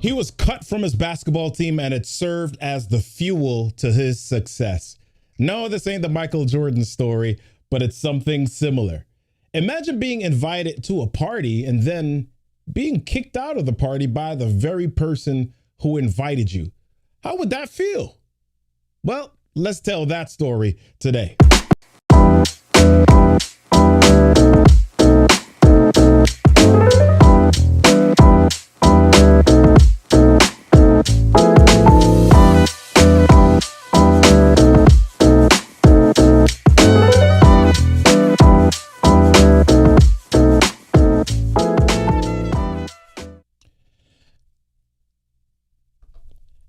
He was cut from his basketball team and it served as the fuel to his success. No, this ain't the Michael Jordan story, but it's something similar. Imagine being invited to a party and then being kicked out of the party by the very person who invited you. How would that feel? Well, let's tell that story today.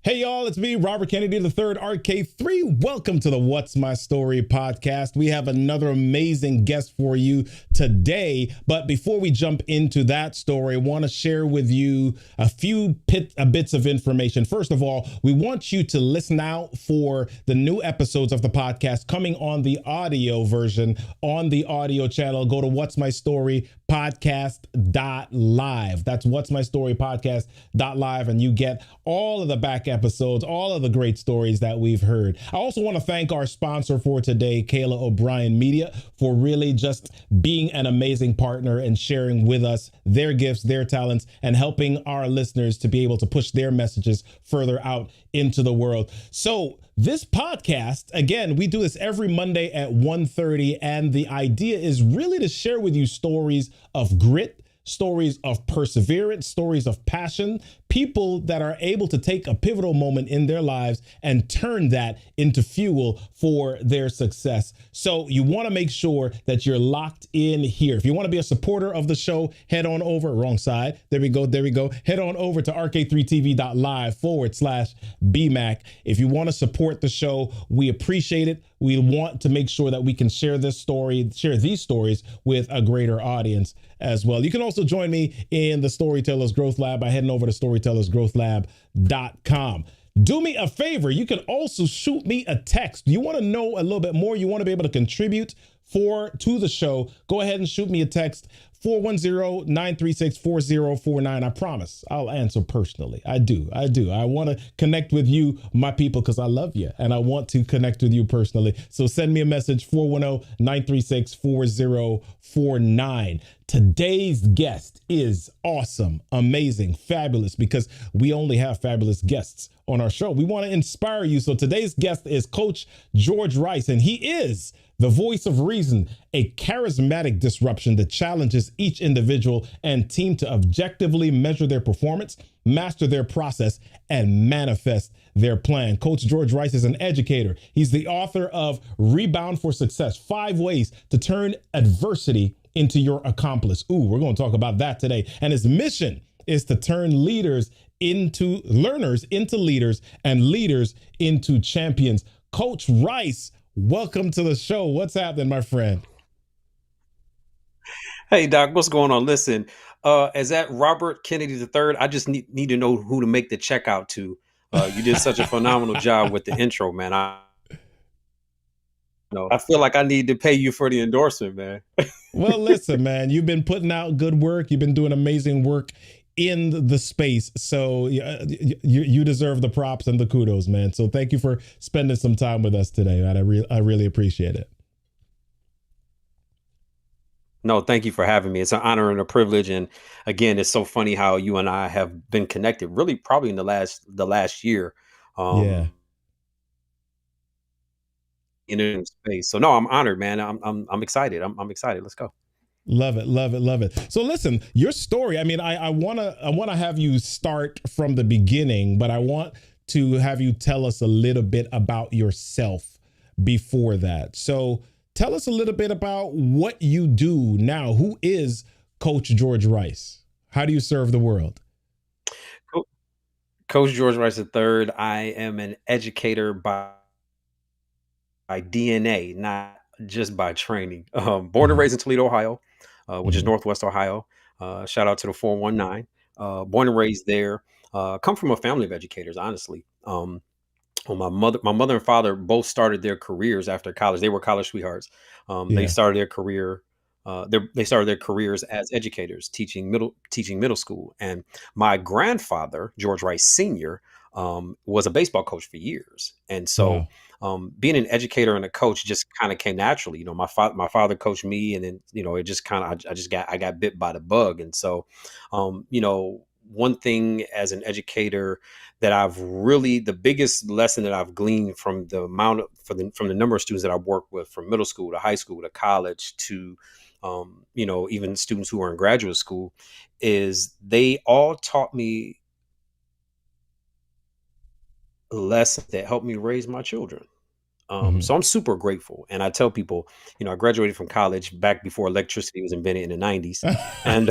Hey y'all, it's me, Robert Kennedy III, RK3. Welcome to the What's My Story podcast. We have another amazing guest for you today. But before we jump into that story, I want to share with you a few bits of information. First of all, we want you to listen out for the new episodes of the podcast coming on the audio version on the audio channel. Go to What's My Story podcast.live. That's What's My Story podcast.live, and you get all of the back episodes, all of the great stories that we've heard. I also want to thank our sponsor for today, Kayla O'Brien Media, for really just being an amazing partner and sharing with us their gifts, their talents, and helping our listeners to be able to push their messages further out into the world. So this podcast, again, we do this every Monday at 1:30, and the idea is really to share with you stories of grit, stories of perseverance, stories of passion, people that are able to take a pivotal moment in their lives and turn that into fuel for their success. So you want to make sure that you're locked in here. If you want to be a supporter of the show, head on over, wrong side. There we go. Head on over to rk3tv.live/BMAC. If you want to support the show, we appreciate it. We want to make sure that we can share these stories with a greater audience as well. You can also join me in the Storytellers Growth Lab by heading over to storytellersgrowthlab.com. Do me a favor. You can also shoot me a text. You want to know a little bit more? You want to be able to contribute to the show? Go ahead and shoot me a text. 410-936-4049. I promise I'll answer personally. I do. I want to connect with you, my people, because I love you and I want to connect with you personally. So send me a message, 410-936-4049. Today's guest is awesome, amazing, fabulous, because we only have fabulous guests on our show. We want to inspire you. So today's guest is Coach George Rice, and he is the voice of reason, a charismatic disruption that challenges each individual and team to objectively measure their performance, master their process, and manifest their plan. Coach George Rice is an educator. He's the author of Rebound For Success, 5 Ways to Turn Adversity into Your Accomplice. We're going to talk about that today. And his mission is to turn learners into leaders and leaders into champions. Coach Rice, welcome to the show. What's happening, my friend? Hey, Doc, what's going on? Listen, as that Robert Kennedy III, I just need to know who to make the checkout to. You did such a phenomenal job with the intro, man. I feel like I need to pay you for the endorsement, man. Well, listen, man, you've been putting out good work. You've been doing amazing work in the space. So you deserve the props and the kudos, man. So thank you for spending some time with us today, man. I really appreciate it. No, thank you for having me. It's an honor and a privilege. And again, it's so funny how you and I have been connected really probably in the last year. Yeah. In a space. So no, I'm honored, man. I'm excited. I'm excited. Let's go. Love it. So listen, your story, I mean, I want to have you start from the beginning, but I want to have you tell us a little bit about yourself before that. So tell us a little bit about what you do now. Who is Coach George Rice? How do you serve the world? Coach George Rice III, I am an educator by DNA, not just by training. Born and raised in Toledo, Ohio, which is Northwest Ohio. Shout out to the 419. Born and raised there. Come from a family of educators, honestly. Well, my mother and father both started their careers after college. They were college sweethearts. They started their career they started their careers as educators, teaching middle school. And my grandfather, George Rice Sr., was a baseball coach for years, and so Wow. being an educator and a coach just kind of came naturally. My father coached me, and then it just kind of I got bit by the bug, and so one thing as an educator that I've really the biggest lesson that I've gleaned from the amount of from the number of students that I've worked with from middle school to high school to college to even students who are in graduate school is they all taught me lessons that helped me raise my children. Hmm. So I'm super grateful. And I tell people, I graduated from college back before electricity was invented in the 90s. And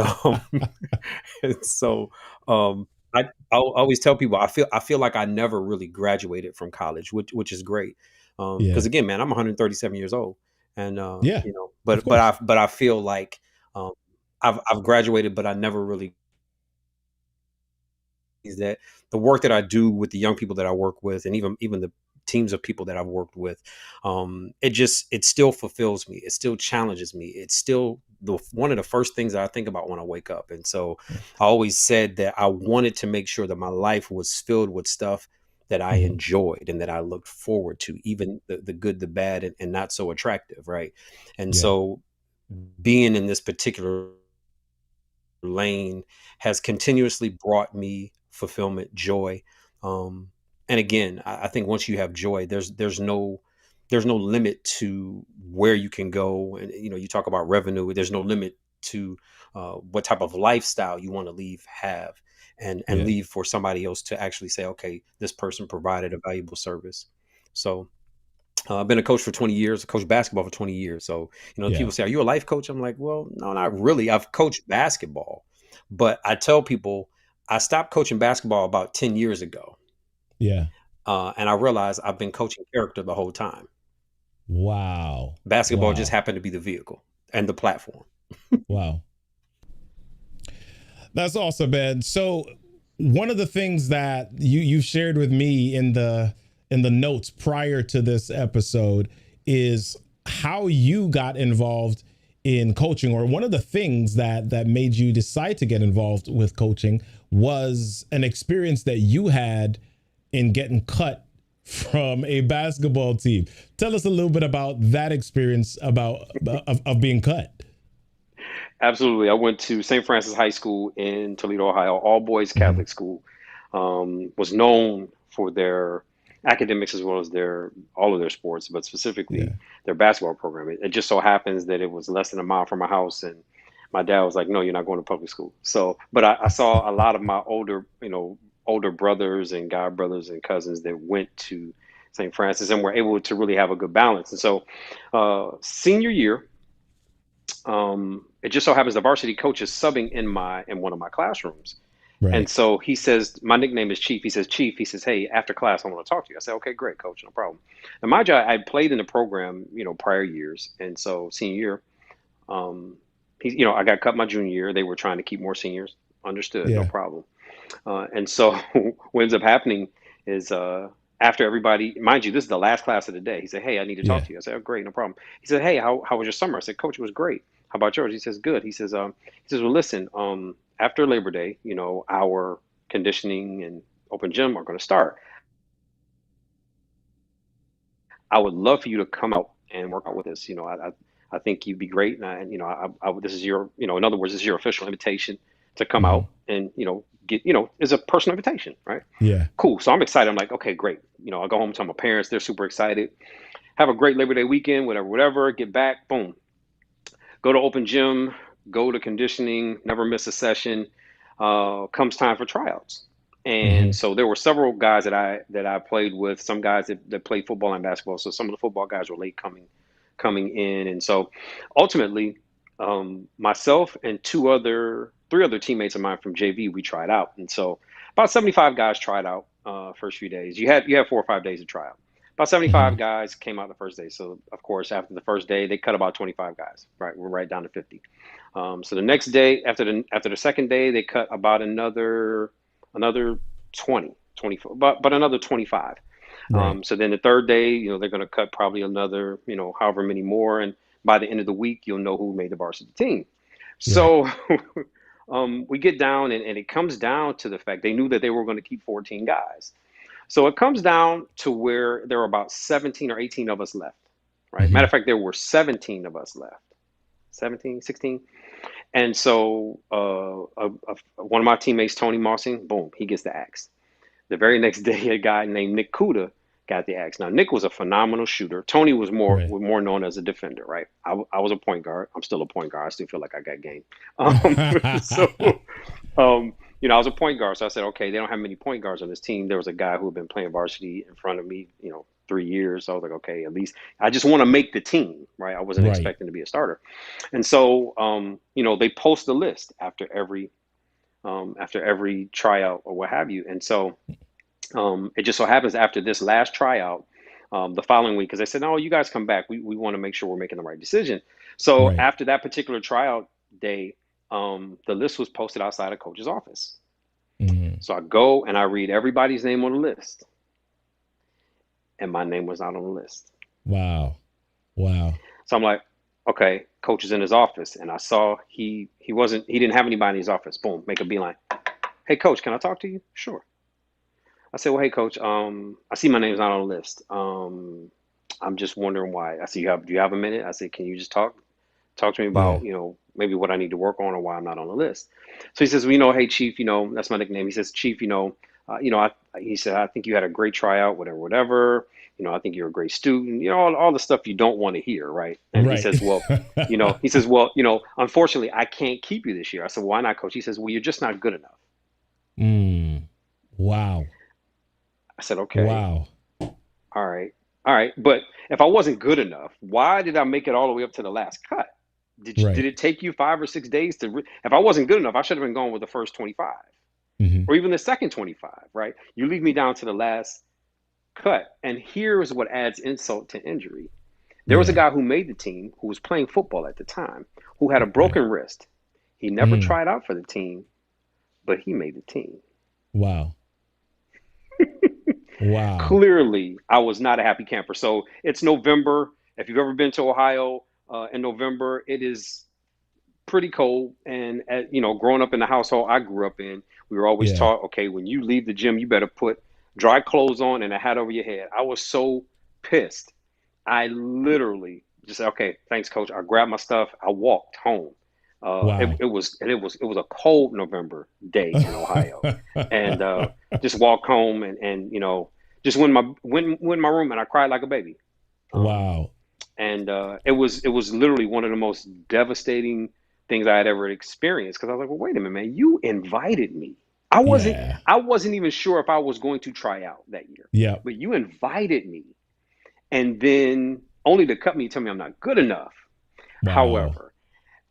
and so um I always tell people I feel like I never really graduated from college, which is great. Yeah. Because again, man, I'm 137 years old. And Yeah. Of but course. I feel like um I've graduated, but I never really is that the work that I do with the young people that I work with, and even the teams of people that I've worked with, it still fulfills me. It still challenges me. It's still the one of the first things that I think about when I wake up. And so I always said that I wanted to make sure that my life was filled with stuff that I Hmm. enjoyed and that I looked forward to, even the good, the bad, and not so attractive, right? And Yeah. so being in this particular lane has continuously brought me fulfillment, joy. Um, and again, I think once you have joy, there's no limit to where you can go. And you talk about revenue. There's no limit to what type of lifestyle you want to have and Yeah. leave for somebody else to actually say, okay, this person provided a valuable service. So I've been a coach for 20 years, coached basketball for 20 years. So, Yeah. people say, are you a life coach? I'm like, well, no, not really. I've coached basketball, but I tell people I stopped coaching basketball about 10 years ago. Yeah. And I realized I've been coaching character the whole time. Wow. Basketball just Wow. happened to be the vehicle and the platform. Wow. That's awesome, man. So one of the things that you shared with me in the notes prior to this episode is how you got involved in coaching, or one of the things that made you decide to get involved with coaching was an experience that you had in getting cut from a basketball team. Tell us a little bit about that experience of being cut. Absolutely. I went to St. Francis High School in Toledo, Ohio, all boys Hmm. Catholic school. Was known for their academics as well as their all of their sports, but specifically Yeah. their basketball program. It just so happens that it was less than a mile from my house, and my dad was like, "No, you're not going to public school." So, but I saw a lot of my older brothers and god brothers and cousins that went to St. Francis and were able to really have a good balance. And so, senior year, it just so happens the varsity coach is subbing in one of my classrooms. And Right. so he says, my nickname is Chief. He says, Chief, he says, hey, after class, I want to talk to you. I said, okay, great, coach, no problem. And mind you, I played in the program, prior years. And so senior year, I got cut my junior year. They were trying to keep more seniors. Understood, no Yeah. problem. And so what ends up happening is after everybody, mind you, this is the last class of the day. He said, hey, I need to talk Yeah. to you. I said, oh, great, no problem. He said, hey, how was your summer? I said, coach, it was great. How about yours? He says, good. He says, well, listen, after Labor Day, our conditioning and open gym are going to start. I would love for you to come out and work out with us. I think you'd be great. This is your, in other words, this is your official invitation to come Hmm. out and, get, is a personal invitation, right? Yeah. Cool. So I'm excited. I'm like, okay, great. I'll go home, tell my parents. They're super excited. Have a great Labor Day weekend, whatever. Get back, boom. Go to open gym, go to conditioning, never miss a session. Comes time for tryouts. And Hmm. so there were several guys that I played with, some guys that played football and basketball. So some of the football guys were late coming in. And so ultimately, myself and three other teammates of mine from JV, we tried out. And so about 75 guys tried out first few days. You had 4 or 5 days to try out. About 75 Hmm. guys came out the first day. So of course, after the first day, they cut about 25 guys. Right, we're right down to 50. So the next day, after the second day, they cut about another 20, 24, but another 25. Right. So then the third day, they're going to cut probably another, however many more. And by the end of the week, you'll know who made the varsity team. Right. So we get down, and it comes down to the fact they knew that they were going to keep 14 guys. So it comes down to where there were about 17 or 18 of us left, right? Matter Hmm. of fact, there were 17 of us left, 17, 16. And so one of my teammates, Tony Mossing, boom, he gets the axe. The very next day, a guy named Nick Kuda got the axe. Now, Nick was a phenomenal shooter. Tony was Right. more known as a defender, right? I was a point guard. I'm still a point guard. I still feel like I got game. So, I was a point guard. So I said, okay, they don't have many point guards on this team. There was a guy who had been playing varsity in front of me, 3 years. So I was like, okay, at least I just want to make the team, right? I wasn't Right. expecting to be a starter. And so, they post a list after every tryout or what have you. And so it just so happens after this last tryout, the following week, because they said, no, you guys come back. We want to make sure we're making the right decision. So Right. after that particular tryout day, the list was posted outside of coach's office. Hmm. So I go and I read everybody's name on the list, and my name was not on the list. Wow. Wow. So I'm like, okay, coach is in his office, and I saw he didn't have anybody in his office. Boom, make a beeline. Hey, coach, can I talk to you? Sure. I said, well, hey, coach, I see my name's not on the list. I'm just wondering why. I see do you have a minute? I said, can you just talk to me Yeah. about, maybe what I need to work on or why I'm not on the list. So he says, well, hey, Chief, that's my nickname. He says, Chief, he said, I think you had a great tryout, whatever. I think you're a great student, all the stuff you don't want to hear, right? And he Right. says, well, unfortunately, I can't keep you this year. I said, why not, coach? He says, well, you're just not good enough. Mm. Wow. I said, okay, Wow. all right, all right. But if I wasn't good enough, why did I make it all the way up to the last cut? Did Right. it take you 5 or 6 days if I wasn't good enough, I should have been going with the first 25 Hmm. or even the second 25, right? You leave me down to the last cut. And here's what adds insult to injury. There was a Yeah. guy who made the team who was playing football at the time who had a Right. broken wrist. He never Mm. tried out for the team, but he made the team. Wow. Wow. Clearly, I was not a happy camper. So it's November. If you've ever been to Ohio in November, it is pretty cold. And growing up in the household I grew up in, we were always Yeah. taught, okay, when you leave the gym, you better put dry clothes on and a hat over your head. I was so pissed. I literally just said, okay, thanks, coach. I grabbed my stuff. I walked home. Wow. It was a cold November day in Ohio, and just walked home and just went in my room and I cried like a baby. Um, Wow. and it was literally one of the most devastating things I had ever experienced, because I was like, well, wait a minute, man, you invited me. I wasn't Yeah. I wasn't even sure if I was going to try out that year, Yep. but you invited me, and then only to cut me and tell me I'm not good enough. Wow. However,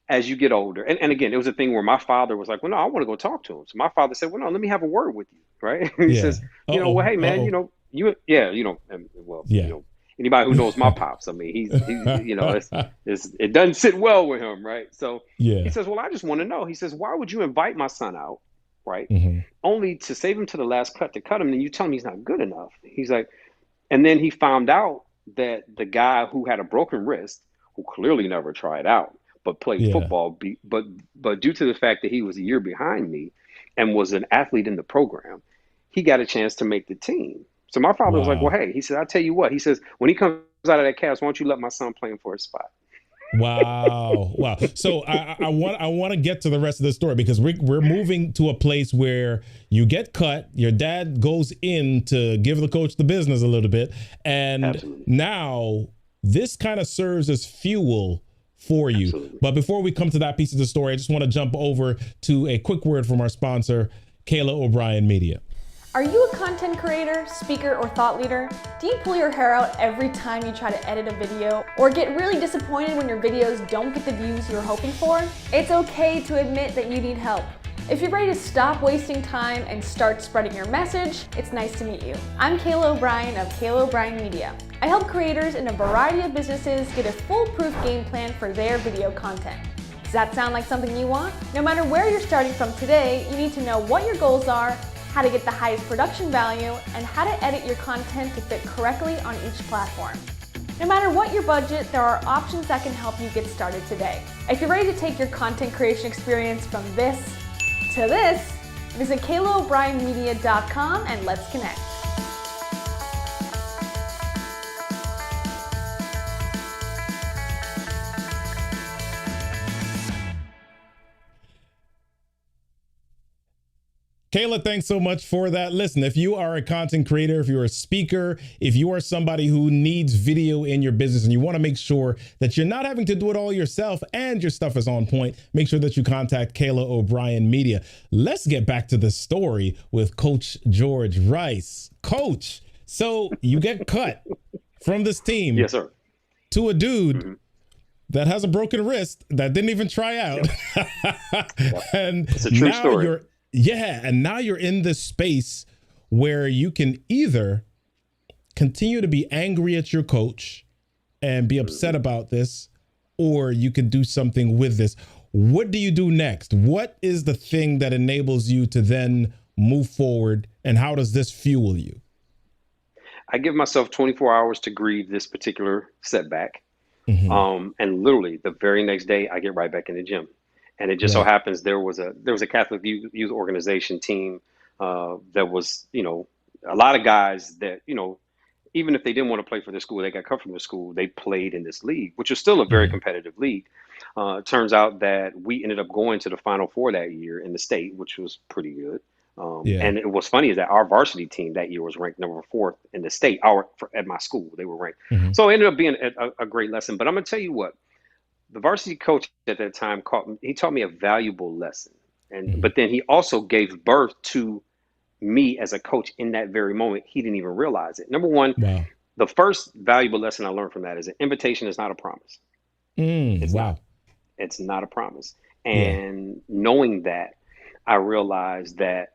as you get older, and again, it was a thing where my father was like, well, no, I want to go talk to him. So my father said, well, no, let me have a word with you, right? He Yeah. says, well, Uh-oh. hey, man, Uh-oh. and, well, Yeah. anybody who knows my pops, I mean, it doesn't sit well with him, right? So he Yeah. says, well, I just want to know. He says, why would you invite my son out, right? Hmm. Only to save him to the last cut to cut him, and you tell him he's not good enough. He's like, and then he found out that the guy who had a broken wrist, who clearly never tried out, but played Yeah. football, but due to the fact that he was a year behind me and was an athlete in the program, he got a chance to make the team. So my father was like, well, Wow. hey, he said, I'll tell you what. He says, when he comes out of that cast, why don't you let my son play him for his spot? Wow. Wow. So I want to get to the rest of the story, because we're moving to a place where you get cut, your dad goes in to give the coach the business a little bit, and Absolutely. now this kind of serves as fuel for you. Absolutely. But before we come to that piece of the story, I just want to jump over to a quick word from our sponsor, Kayla O'Brien Media. Are you a content creator, speaker, or thought leader? Do you pull your hair out every time you try to edit a video? Or get really disappointed when your videos don't get the views you're hoping for? It's okay to admit that you need help. If you're ready to stop wasting time and start spreading your message, it's nice to meet you. I'm Kayla O'Brien of Kayla O'Brien Media. I help creators in a variety of businesses get a foolproof game plan for their video content. Does that sound like something you want? No matter where you're starting from today, you need to know what your goals are, how to get the highest production value, and how to edit your content to fit correctly on each platform. No matter what your budget, there are options that can help you get started today. If you're ready to take your content creation experience from this to this, visit KaylaO'BrienMedia.com and let's connect. Kayla, thanks so much for that. Listen, if you are a content creator, if you're a speaker, if you are somebody who needs video in your business and you want to make sure that you're not having to do it all yourself and your stuff is on point, make sure that you contact Kayla O'Brien Media. Let's get back to the story with Coach George Rice. Coach, so you get cut from this team. Yes, sir. To a dude that has a broken wrist that didn't even try out. And it's a true story. And now you're in this space where you can either continue to be angry at your coach and be upset about this, or you can do something with this. What do you do next? What is the thing that enables you to then move forward, and how does this fuel you? I give myself 24 hours to grieve this particular setback. And literally the very next day I get right back in the gym. And it just so happens there was a Catholic youth organization team that was, a lot of guys that, even if they didn't want to play for the school, they got cut from the school, they played in this league, which is still a very competitive league. It turns out that we ended up going to the Final Four that year in the state, which was pretty good. And what's funny is that our varsity team that year was ranked number 4 in the state. At my school, they were ranked. So it ended up being a great lesson. But I'm going to tell you what. The varsity coach at that time he taught me a valuable lesson. But then he also gave birth to me as a coach in that very moment. He didn't even realize it. Number one, the first valuable lesson I learned from that is an invitation is not a promise. It's not a promise. And knowing that, I realized that,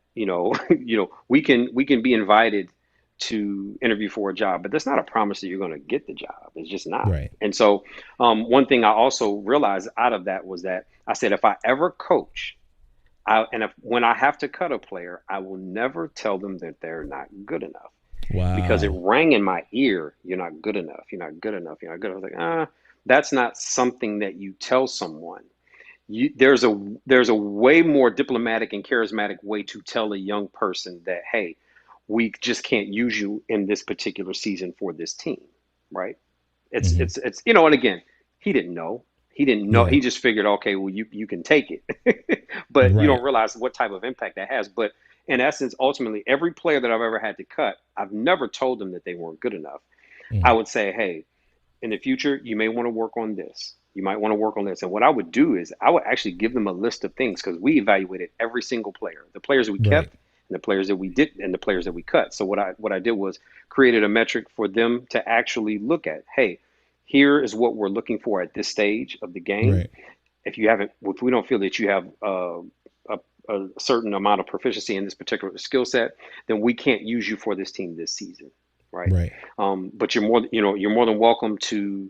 we can be invited to interview for a job, but that's not a promise that you're going to get the job. It's just not. And so one thing I also realized out of that was that I said, if I ever coach, when I have to cut a player, I will never tell them that they're not good enough. Because it rang in my ear, you're not good enough. You're not good enough. You're not good enough. I was like, that's not something that you tell someone. There's a way more diplomatic and charismatic way to tell a young person that, hey, we just can't use you in this particular season for this team, right? It's and again, he didn't know. He just figured, okay, well, you can take it, but you don't realize what type of impact that has. But in essence, ultimately, every player that I've ever had to cut, I've never told them that they weren't good enough. I would say, hey, in the future, you may want to work on this. You might want to work on this. And what I would do is I would actually give them a list of things, because we evaluated every single player, the players that we kept, and the players that we didn't, and the players that we cut. So what I did was created a metric for them to actually look at. Hey, here is what we're looking for at this stage of the game. If we don't feel that you have a certain amount of proficiency in this particular skill set, then we can't use you for this team this season, right? But you're more than welcome to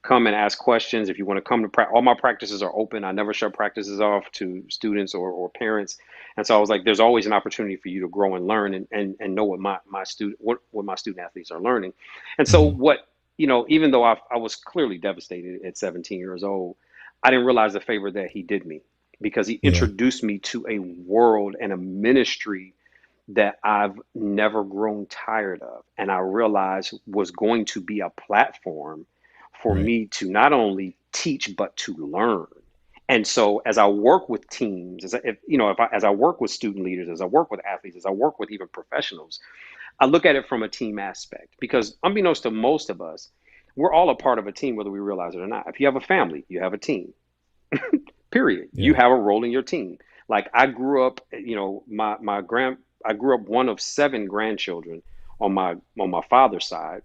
come and ask questions. If you want to come to practice, all my practices are open. I never shut practices off to students or parents. And so I was like, there's always an opportunity for you to grow and learn and know what my student athletes are learning. And so even though I was clearly devastated at 17 years old, I didn't realize the favor that he did me, because he introduced me to a world and a ministry that I've never grown tired of. And I realized was going to be a platform for me to not only teach, but to learn. And so as I work with teams, as I work with student leaders, as I work with athletes, as I work with even professionals, I look at it from a team aspect, because unbeknownst to most of us, we're all a part of a team, whether we realize it or not. If you have a family, you have a team, period. You have a role in your team. Like I grew up, I grew up one of 7 grandchildren on my father's side,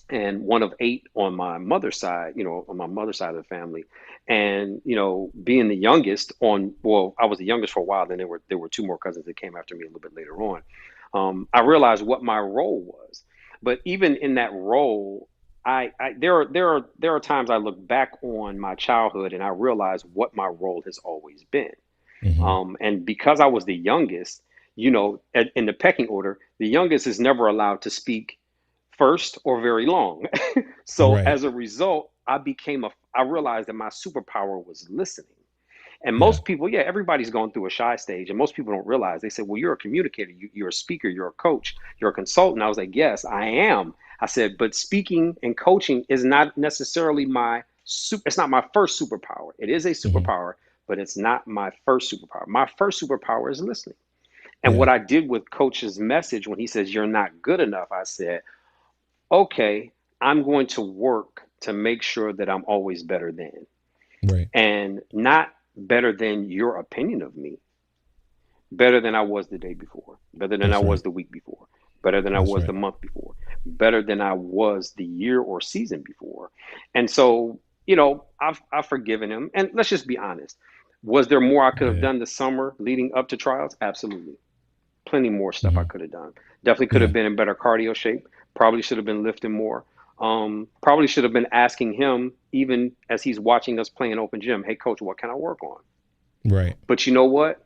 and one of 8 on my mother's side, on my mother's side of the family. And, being the youngest I was the youngest for a while. Then there were 2 more cousins that came after me a little bit later on. I realized what my role was. But even in that role, there are times I look back on my childhood and I realize what my role has always been. And because I was the youngest, in the pecking order, the youngest is never allowed to speak first or very long. So Right. as a result, I realized that my superpower was listening. And Yeah. most people, yeah, everybody's going through a shy stage, and most people don't realize. They say, "Well, you're a communicator, you're a speaker, you're a coach, you're a consultant." I was like, "Yes, I am." I said, "But speaking and coaching is not necessarily it's not my first superpower. It is a Hmm. superpower, but it's not my first superpower. My first superpower is listening." And Yeah. what I did with Coach's message when he says you're not good enough, I said, "Okay, I'm going to work to make sure that I'm always better than, Right. and not better than your opinion of me, better than I was the day before, better than I That's was right. the week before, better than I That's was the right. month before, better than I was the year or season before." And so, I've forgiven him. And let's just be honest. Was there more I could have Yeah. done this summer leading up to tryouts? Absolutely. Plenty more stuff I Hmm. could have done. Definitely could have Yeah. been in better cardio shape. Probably should have been lifting more. Probably should have been asking him, even as he's watching us play an open gym, "Hey, coach, what can I work on?" Right. But you know what?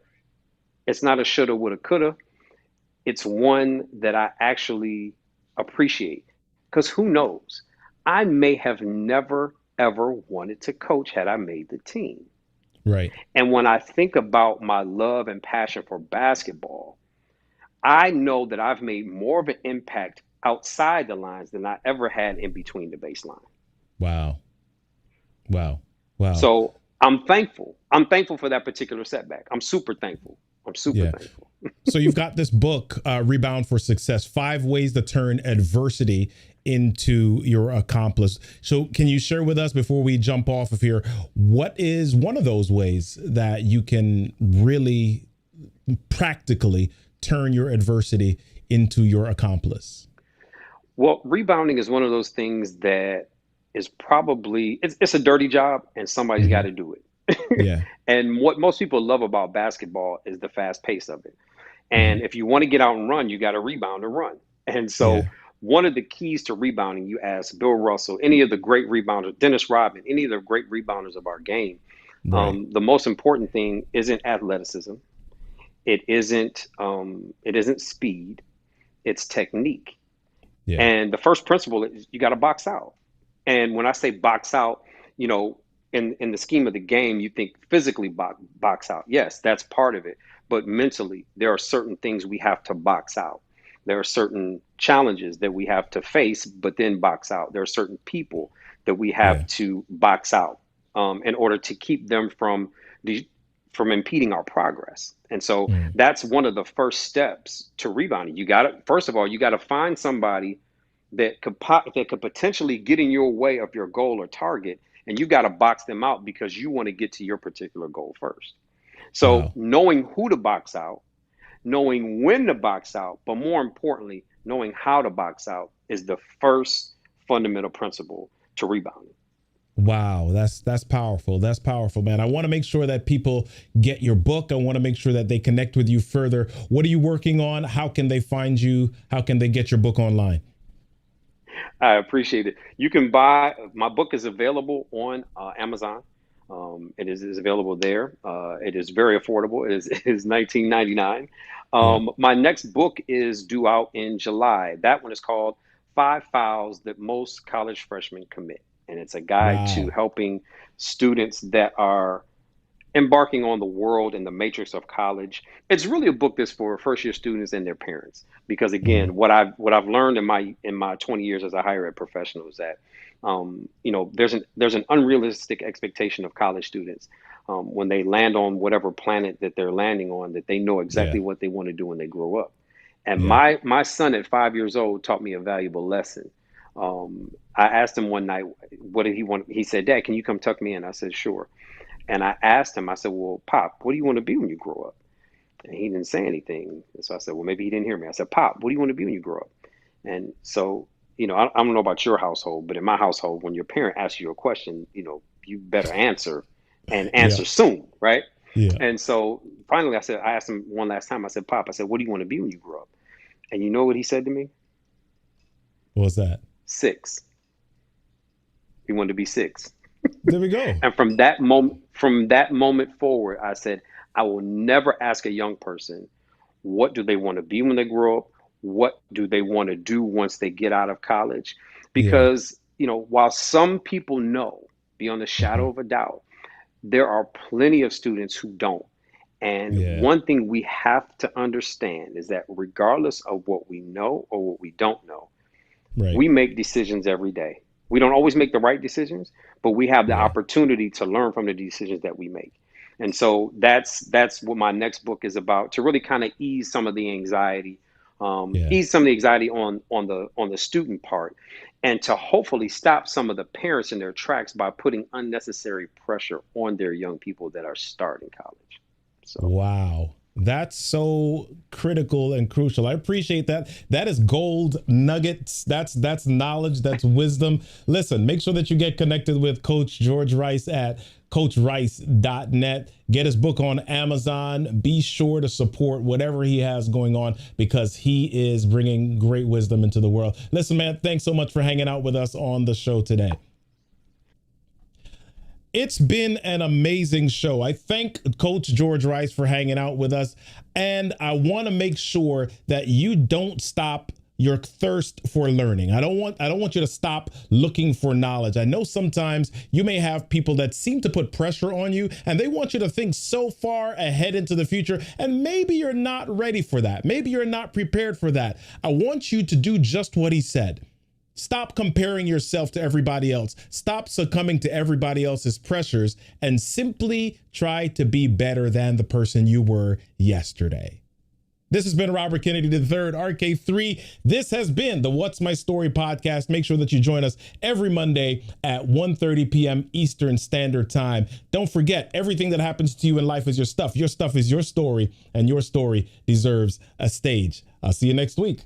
It's not a shoulda, woulda, coulda. It's one that I actually appreciate. Because who knows? I may have never, ever wanted to coach had I made the team. Right. And when I think about my love and passion for basketball, I know that I've made more of an impact outside the lines than I ever had in between the baseline. Wow. Wow. Wow. So I'm thankful. I'm thankful for that particular setback. I'm super thankful. I'm super Yeah. thankful. So you've got this book, Rebound for Success, 5 ways to turn adversity into your accomplice. So can you share with us before we jump off of here, what is one of those ways that you can really practically turn your adversity into your accomplice? Well, rebounding is one of those things that is probably it's a dirty job and somebody's got Hmm. to do it. Yeah. And what most people love about basketball is the fast pace of it. Hmm. And if you want to get out and run, you got to rebound and run. And so Yeah. one of the keys to rebounding, you ask Bill Russell, any of the great rebounders, Dennis Rodman, any of the great rebounders of our game, Right. the most important thing isn't athleticism. It isn't speed. It's technique. Yeah. And the first principle is you got to box out. And when I say box out, you know, in the scheme of the game, you think physically box out. Yes, that's part of it. But mentally, there are certain things we have to box out. There are certain challenges that we have to face, but then box out. There are certain people that we Yeah. have to box out in order to keep them the, from impeding our progress. And so Mm. that's one of the first steps to rebounding. You got to, first of all, you got to find somebody that could potentially get in your way of your goal or target, and you got to box them out because you want to get to your particular goal first. So Wow. knowing who to box out, knowing when to box out, but more importantly, knowing how to box out is the first fundamental principle to rebounding. Wow, that's powerful. That's powerful, man. I want to make sure that people get your book. I want to make sure that they connect with you further. What are you working on? How can they find you? How can they get your book online? I appreciate it. You can buy my book is available on Amazon. It is available there. It is very affordable. It is 19.99. Yeah. My next book is due out in July. That one is called Five Fouls That Most College Freshmen Commit, and it's a guide to Wow. helping students that are embarking on the world and the matrix of college. It's really a book that's for first year students and their parents. Because Hmm. again, what I've learned in my 20 years as a higher ed professional is that there's an unrealistic expectation of college students when they land on whatever planet that they're landing on, that they know Yeah. exactly what they want to do when they grow up. And Yeah. my son at 5 years old taught me a valuable lesson. I asked him one night, what did he want? He said, "Dad, can you come tuck me in?" I said, "Sure." And I asked him, I said, "Well, Pop, what do you want to be when you grow up?" And he didn't say anything. And so I said, "Well, maybe he didn't hear me." I said, "Pop, what do you want to be when you grow up?" And so, I don't know about your household, but in my household, when your parent asks you a question, you better answer and Yeah. answer soon, right? Yeah. And so finally, I asked him one last time, I said, "Pop," I said, "what do you want to be when you grow up?" And you know what he said to me? What was that? Six. He wanted to be six. There we go. And from that moment forward, I said, I will never ask a young person, what do they want to be when they grow up? what do they want to do once they get out of college? Yeah. Because, while some people know beyond a Hmm. shadow of a doubt, there are plenty of students who don't. And Yeah. one thing we have to understand is that regardless of what we know or what we don't know, Right. we make decisions every day. We don't always make the right decisions, but we have the Yeah. opportunity to learn from the decisions that we make. And so that's what my next book is about, to really kind of ease some of the anxiety, Yeah. ease some of the anxiety on the student part, and to hopefully stop some of the parents in their tracks by putting unnecessary pressure on their young people that are starting college. So. Wow. That's so critical and crucial. I appreciate that. That is gold nuggets. That's knowledge. That's wisdom. Listen, make sure that you get connected with Coach George Rice at coachrice.net. Get his book on Amazon. Be sure to support whatever he has going on, because he is bringing great wisdom into the world. Listen, man, thanks so much for hanging out with us on the show today. It's been an amazing show. I thank Coach George Rice for hanging out with us. And I want to make sure that you don't stop your thirst for learning. I don't want you to stop looking for knowledge. I know sometimes you may have people that seem to put pressure on you, and they want you to think so far ahead into the future, and maybe you're not ready for that. Maybe you're not prepared for that. I want you to do just what he said. Stop comparing yourself to everybody else. Stop succumbing to everybody else's pressures, and simply try to be better than the person you were yesterday. This has been Robert Kennedy III, RK3. This has been the What's My Story podcast. Make sure that you join us every Monday at 1:30 p.m. Eastern Standard Time. Don't forget, everything that happens to you in life is your stuff. Your stuff is your story, and your story deserves a stage. I'll see you next week.